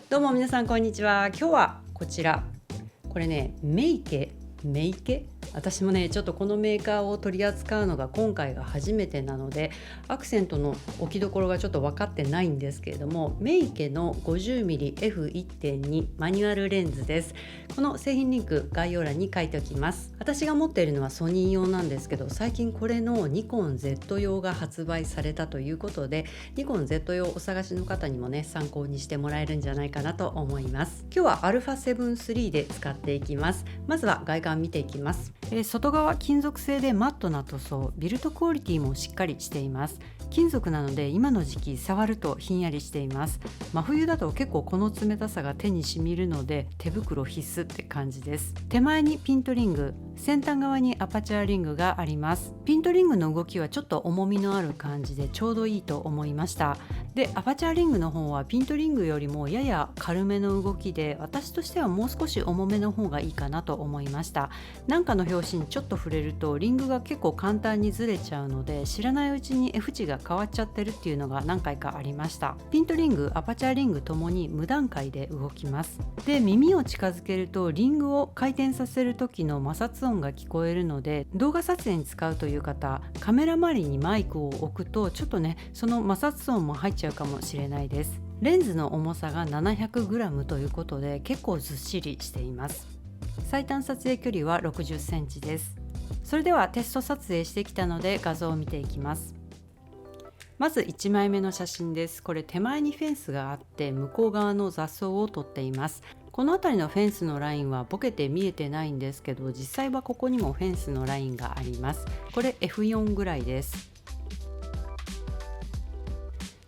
どうも皆さんこんにちは。今日はこちら、これね、メイケ、私もねちょっとこのメーカーを取り扱うのが今回が初めてなので、アクセントの置きどころがちょっと分かってないんですけれども、メイケの 50mmF1.2 マニュアルレンズです。この製品リンク概要欄に書いておきます。私が持っているのはソニー用なんですけど、最近これのニコン Z 用が発売されたということで、ニコン Z 用お探しの方にもね参考にしてもらえるんじゃないかなと思います。今日は α7-3 で使っていきます。まずは外観見ていきます。外側金属製でマットな塗装、ビルドクオリティもしっかりしています。金属なので今の時期触るとひんやりしています。真冬だと結構この冷たさが手にしみるので手袋必須って感じです。手前にピントリング、先端側にアパチャーリングがあります。ピントリングの動きはちょっと重みのある感じでちょうどいいと思いました。で、アパチャーリングの方はピントリングよりもやや軽めの動きで、私としてはもう少し重めの方がいいかなと思いました。なんかの拍子にちょっと触れるとリングが結構簡単にずれちゃうので、知らないうちに F 値が変わっちゃってるっていうのが何回かありました。ピントリング、アパチャーリングともに無段階で動きます。で、耳を近づけるとリングを回転させる時の摩擦音が聞こえるので、動画撮影に使うという方、カメラ周りにマイクを置くとちょっとねその摩擦音も入っちゃうかもしれないです。レンズの重さが 700g ということで結構ずっしりしています。最短撮影距離は60センチです。それではテスト撮影してきたので画像を見ていきます。まず1枚目の写真です。これ手前にフェンスがあって向こう側の雑草を撮っています。この辺りのフェンスのラインはボケて見えてないんですけど、実際はここにもフェンスのラインがあります。これ F4 ぐらいです。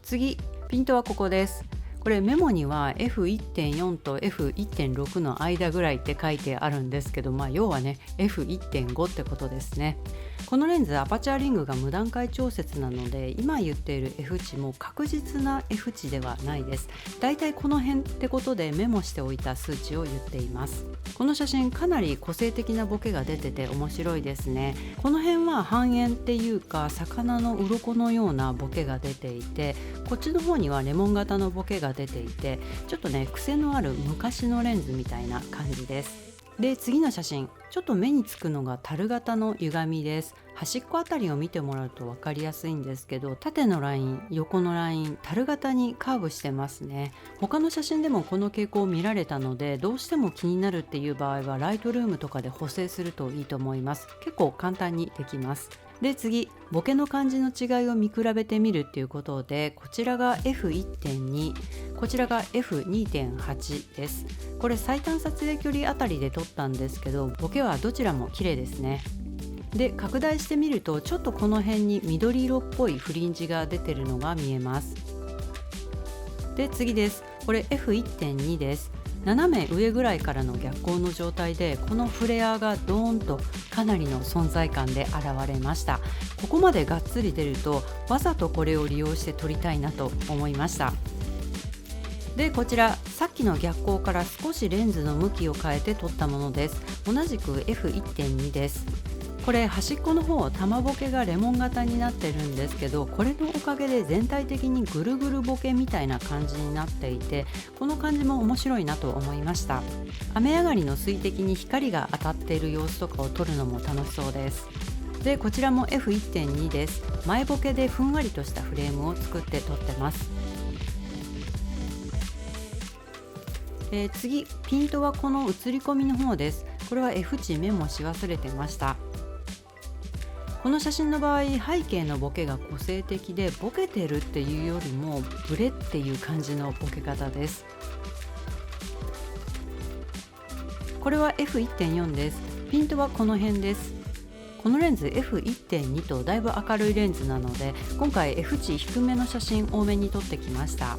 次、ピントはここです。これメモには F1.4 と F1.6 の間ぐらいって書いてあるんですけど、要はね F1.5 ってことですね。このレンズアパチャーリングが無段階調節なので、今言っている F 値も確実な F 値ではないです。だいたいこの辺ってことでメモしておいた数値を言っています。この写真かなり個性的なボケが出てて面白いですね。この辺は半円っていうか魚の鱗のようなボケが出ていて、こっちの方にはレモン型のボケが出ていて、ちょっとね癖のある昔のレンズみたいな感じです。で、次の写真、ちょっと目につくのが樽型の歪みです。端っこあたりを見てもらうと分かりやすいんですけど、縦のライン、横のライン、樽型にカーブしてますね。他の写真でもこの傾向を見られたので、どうしても気になるっていう場合はライトルームとかで補正するといいと思います。結構簡単にできます。で、次、ボケの感じの違いを見比べてみるっていうことで、こちらが F1.2、こちらが F2.8 です。これ最短撮影距離あたりで撮ったんですけど、ボケはどちらも綺麗ですね。で、拡大してみるとちょっとこの辺に緑色っぽいフリンジが出てるのが見えます。で、次です。これ F1.2 です。斜め上ぐらいからの逆光の状態で、このフレアがドーンとかなりの存在感で現れました。ここまでがっつり出るとわざとこれを利用して撮りたいなと思いました。で、こちらさっきの逆光から少しレンズの向きを変えて撮ったものです。同じく F1.2 です。これ端っこの方玉ボケがレモン型になってるんですけど、これのおかげで全体的にぐるぐるボケみたいな感じになっていて、この感じも面白いなと思いました。雨上がりの水滴に光が当たっている様子とかを撮るのも楽しそうです。で、こちらも F1.2 です。前ボケでふんわりとしたフレームを作って撮ってます。次、ピントはこの映り込みの方です。これは F 値メモし忘れてました。この写真の場合、背景のボケが個性的で、ボケてるっていうよりもブレっていう感じのボケ方です。これは F1.4 です。ピントはこの辺です。このレンズ F1.2 とだいぶ明るいレンズなので、今回 F 値低めの写真多めに撮ってきました。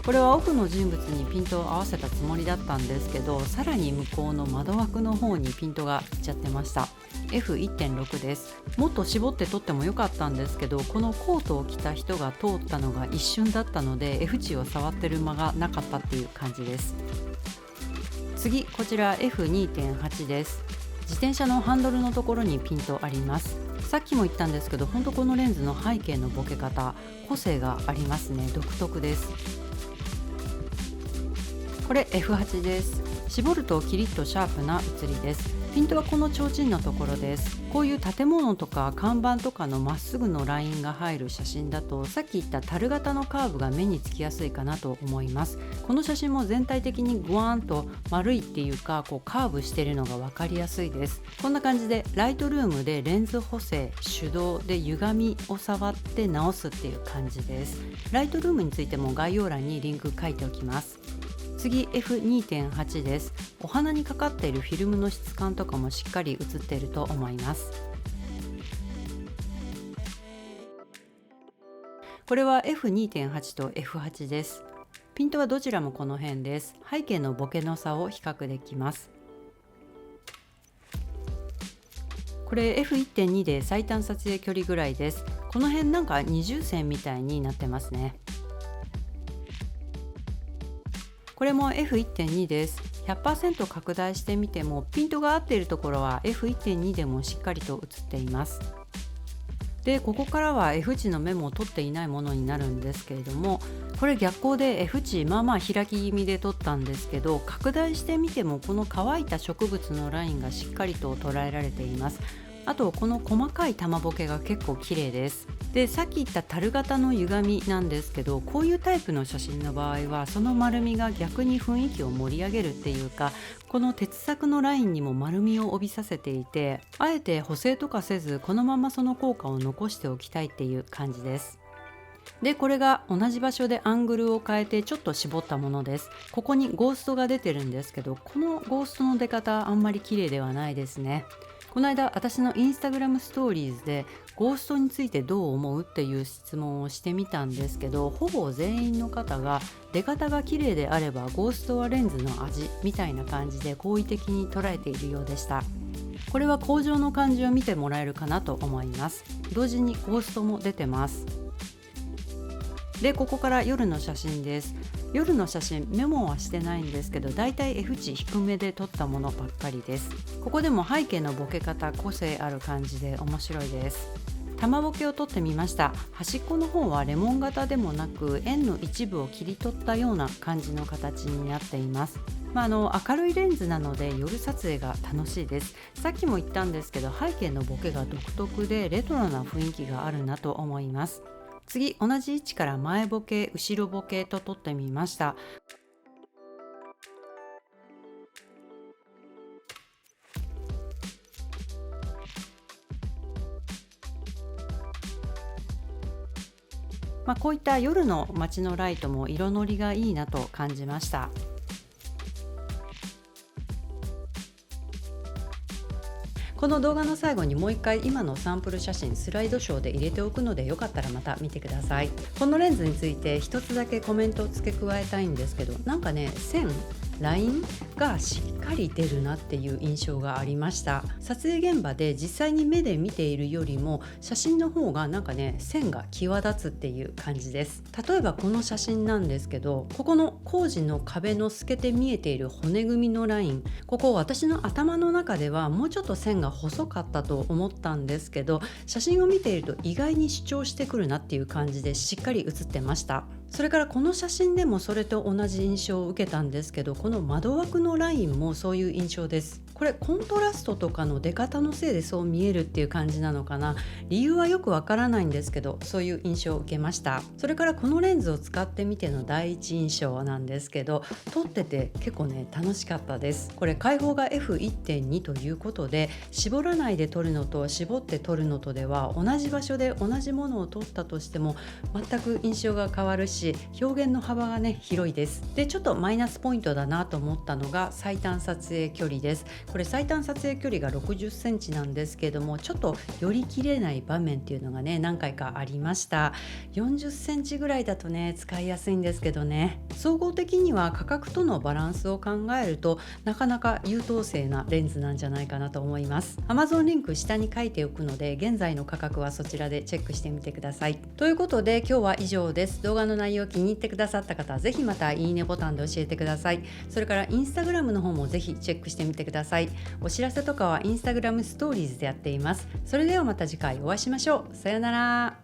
これは奥の人物にピントを合わせたつもりだったんですけど、さらに向こうの窓枠の方にピントがいっちゃってました。F1.6 です。もっと絞って撮ってもよかったんですけど、このコートを着た人が通ったのが一瞬だったので F 値を触ってる間がなかったっていう感じです。次、こちら F2.8 です。自転車のハンドルのところにピントあります。さっきも言ったんですけど、本当このレンズの背景のボケ方、個性がありますね。独特です。これ F8 です。絞るとキリッとシャープな写りです。ピントはこの提灯のところです。こういう建物とか看板とかのまっすぐのラインが入る写真だと、さっき言った樽型のカーブが目につきやすいかなと思います。この写真も全体的にグワーンと丸いっていうか、こうカーブしてるのが分かりやすいです。こんな感じでライトルームでレンズ補正、手動で歪みを触って直すっていう感じです。ライトルームについても概要欄にリンク書いておきます。次 F2.8 です。お花にかかっているフィルムの質感とかもしっかり写っていると思います。これは F2.8 と F8 です。ピントはどちらもこの辺です。背景のボケの差を比較できます。これ F1.2 で最短撮影距離ぐらいです。この辺なんか二重線みたいになってますね。これも F1.2 です。100% 拡大してみてもピントが合っているところは F1.2 でもしっかりと映っています。で、ここからは F 値のメモを取っていないものになるんですけれども、これ逆光で F 値まあまあ開き気味で撮ったんですけど、拡大してみてもこの乾いた植物のラインがしっかりと捉えられています。あとこの細かい玉ボケが結構綺麗です。で、さっき言った樽型の歪みなんですけど、こういうタイプの写真の場合はその丸みが逆に雰囲気を盛り上げるっていうか、この鉄柵のラインにも丸みを帯びさせていて、あえて補正とかせずこのままその効果を残しておきたいっていう感じです。で、これが同じ場所でアングルを変えてちょっと絞ったものです。ここにゴーストが出てるんですけど、このゴーストの出方あんまり綺麗ではないですね。この間私のインスタグラムストーリーズでゴーストについてどう思うっていう質問をしてみたんですけど、ほぼ全員の方が出方が綺麗であればゴーストはレンズの味みたいな感じで好意的に捉えているようでした。これは工場の感じを見てもらえるかなと思います。同時にゴーストも出てます。で、ここから夜の写真です。夜の写真メモはしてないんですけど、だいたい F 値低めで撮ったものばっかりです。ここでも背景のボケ方個性ある感じで面白いです。玉ボケを撮ってみました。端っこの方はレモン型でもなく円の一部を切り取ったような感じの形になっています。明るいレンズなので夜撮影が楽しいです。さっきも言ったんですけど、背景のボケが独特でレトロな雰囲気があるなと思います。次、同じ位置から前ボケ、後ろボケと撮ってみました。こういった夜の街のライトも色のりがいいなと感じました。この動画の最後にもう一回今のサンプル写真スライドショーで入れておくので、よかったらまた見てください。このレンズについて一つだけコメントを付け加えたいんですけど、なんかね、線ラインがしっかり出るなっていう印象がありました。撮影現場で実際に目で見ているよりも写真の方がなんかね、線が際立つっていう感じです。例えばこの写真なんですけど、ここの工事の壁の透けて見えている骨組みのライン、ここ私の頭の中ではもうちょっと線が細かったと思ったんですけど、写真を見ていると意外に主張してくるなっていう感じでしっかり写ってました。それからこの写真でもそれと同じ印象を受けたんですけど、この窓枠のラインもそういう印象です。これコントラストとかの出方のせいでそう見えるっていう感じなのかな。理由はよくわからないんですけど、そういう印象を受けました。それからこのレンズを使ってみての第一印象なんですけど、撮ってて結構ね楽しかったです。これ開放が F1.2 ということで、絞らないで撮るのと絞って撮るのとでは同じ場所で同じものを撮ったとしても全く印象が変わるし、表現の幅がね広いです。で、ちょっとマイナスポイントだなと思ったのが最短撮影距離です。これ最短撮影距離が60センチなんですけども、ちょっと寄り切れない場面っていうのがね何回かありました。40センチぐらいだとね使いやすいんですけどね。総合的には価格とのバランスを考えるとなかなか優等生なレンズなんじゃないかなと思います。 Amazon リンク下に書いておくので、現在の価格はそちらでチェックしてみてください。ということで今日は以上です。動画の内容気に入ってくださった方はぜひまたいいねボタンで教えてください。それからインスタグラムの方もぜひチェックしてみてください。お知らせとかはインスタグラムストーリーズでやっています。それではまた次回お会いしましょう。さよなら。